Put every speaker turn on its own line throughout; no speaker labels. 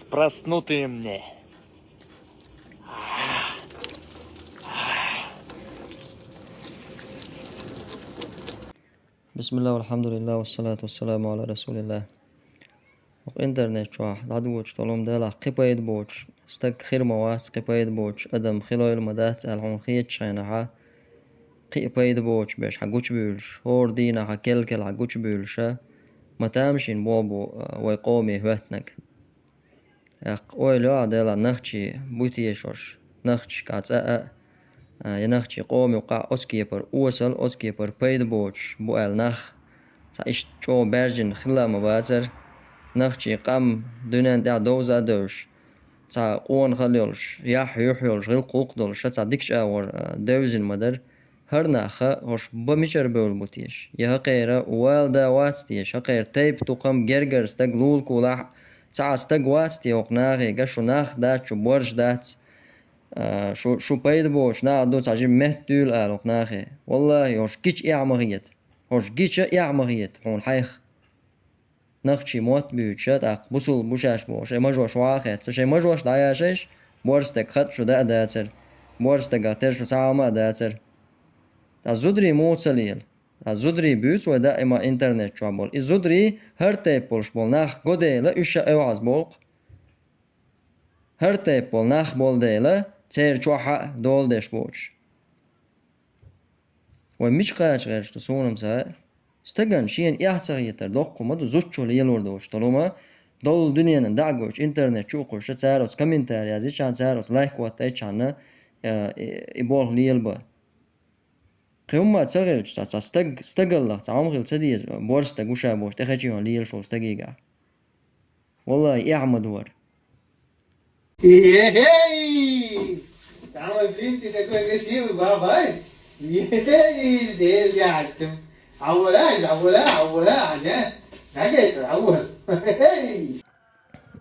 проснутые мне.
Bismillah, alhamdulillah, wassalatu wassalamu ala rasulillah. Och internet شو عدوش طالما ده لا قبايد بوش استك خير موات قبايد بوش أدم خلال مدات الحون خيت شينها قبايد بوش بيش حقوش بيلش هور دينا حكيل حقوش بيلشة ما تامشين بابو ويقومي هوتنك اق اويلو عدلا نخشي بوتيشوش نخش كاتسا ينخشي قومي وقع أسكيبر أوصل أسكيبر بايد بوش بوال نخ سايش شو برجن خلا مباتر نخشي قام دونان دا دوزا دوش تا قوان خليولش يحيولش غير قوق دولش تا ديكش اور دوزن مدر هر ناخه هوش بمشر بول بوتيش يهقيرا والدا واتستيش هقير تيب تقام جرجر استقلول كولا تا استق واتستي وقناغي قشو ناخ دات شو بورش دات شو بايد بوش نا دو تعجب مهتول وقناغي والله هوش كيش اعمغيت هوش كيش اعمغيت هون حيخ نخشي موت بيوتشات اق بوصل بوشاش بوش اما جوش واخت شي ما جوش داياشش بورستك خط شو دا داتر بورستك اتر شو ساما داتر تا زودري موتسليل تا زودري بيوت ودا اما انترنت شو بول زودري هر تيبولش بول ناخ غوديلا اشا اوعز بولق هر تيبول ناخ بول ديلا تير شوحا دول ديش بوش ومش قاش غيرش تسونم سا استغن شين احتاجيتر دوقما دو زوتشو ليلوردوش طالما دول دنيانın dağgoç internet çokuş çaros komentar yazı çan çaros like وات çanı ibol liyelba قيوم تصغر استقل تعمق تديز بورس تقوشا بوش تخجيون ليل شو استقيقع والله يعمد ور
تعمل بنتي تكون agresivo بابا ديل قاعدتم عولا عشان حاجة عول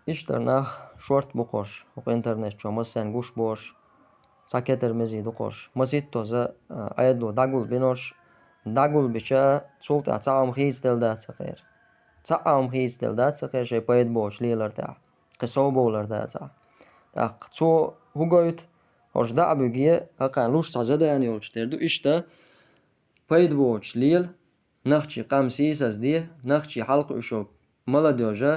İşte nah short buqosh o internet ço masen gush bosh saketer mezi duqosh masit toza ayadlo dagul binosh dagul bicha sulta taam khiz del dat sakher taam khiz del dat sakher shay payed bosh lilar ta qiso bowlar da ta ta qso hugoyt hosh da abugiye hakan lush tazada yani yolchterdu işte payed bosh lil nakhchi qamsis az diye nakhchi halq ushok молодежи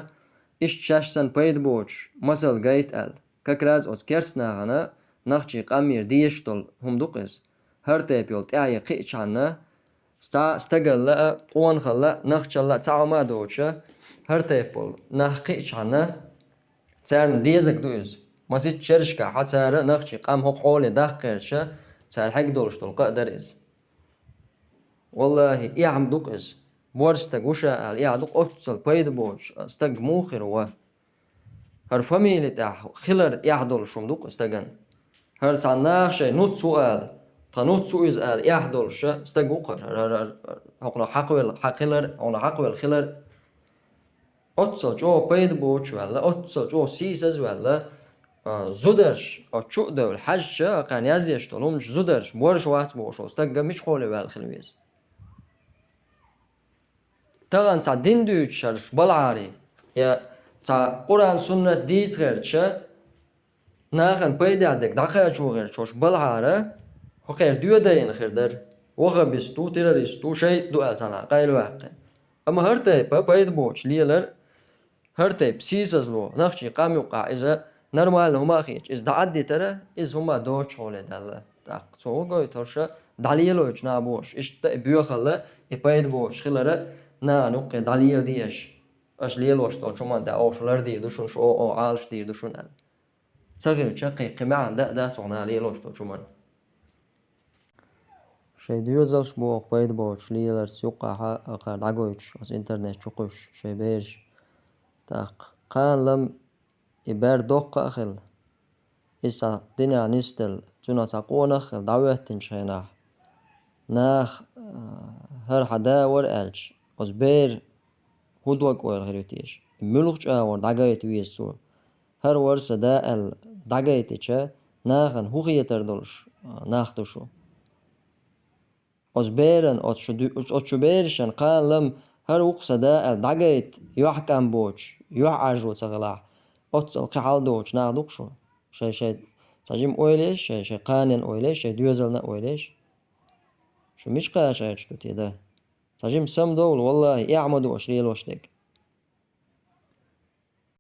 ищашсан пейдбоч масал гайт ал как раз от керснагана нахчи qamir диештол хумдуқис هر تيبيول تاعي قيچانا استغلا قوان خلا نخچلا تعما دوچا هر تيبول نخ قيچانا تسرن ديزك دوز مسيت شرشكا حتى نخشي قام حقولي دقيرشا تسر حق دولشتول قدرز والله يعم دوقز بورستك وشا يعدق أتصل بيد بوش استق موخر و هر فاميلي تاع خلر يعدل شمدوق استقن هر صناخ شي نوت سؤال تنوت سؤال يعدل ش استق وقر هر حقنا حقلر أو حقول خلر أتصل جو بيد بوش ولا أتصل جو سيسز ولا زودرش أو شو دول حج كان يزيش تلومش زودرش بورش وات بوش استق مش خولي والخلويز تغن تا دين دوچر بالعاري يا تا قرآن سنة ديز غيرچه ناخن بيدا دك داخل جو غيرچوش بالعارة هو خير ديو دين خيردر وغا بيستو تيراريستو شيء دو ألتانا قايل واقع أما هر تيبا بيد بوش ليلر هر تيب سيسز لو نخشي قام يوقع إذا نرمال هما خيج إذا دعدي ترى إذا هما دوش هولي دالا تاق سوغو غوي ترشا داليلو يج نابوش إشتا بيو خلا بيد بوش خلره نا نوقي داليل ديش اش ليل واشتون شو من دا اوشلر دير دوشون شو او عالش دير دوشون ال صغير شقي قمع دا صغنا ليل واشتون شو من شي ديوزلش بو قيد بوش ليلر سيوقع اقا داغويش اس انترنت شقوش شي بيش تاق قان لم يبر دوق اخل إسا دينا نستل تنا تقون اخل دعوتن شيناح ناخ هر حدا ور الش أزبير هودوك وير خيرتيش ملوخش أور دعايت ويسو هر ورس دا ال دعايتيشة ناخن هو خيتر دولش ناختوشو أزبيرن أتشبيرشن قال لم هر وقس دا ال دعايت يحكم بوش يحعجو تغلع otsal qaldooch naqduqshu şey sajim oyleş şey qanen oyleş şey düzelne oyleş şu miş qaşaç tutida sajim sam dol wallahi i'madu ashriyal washdek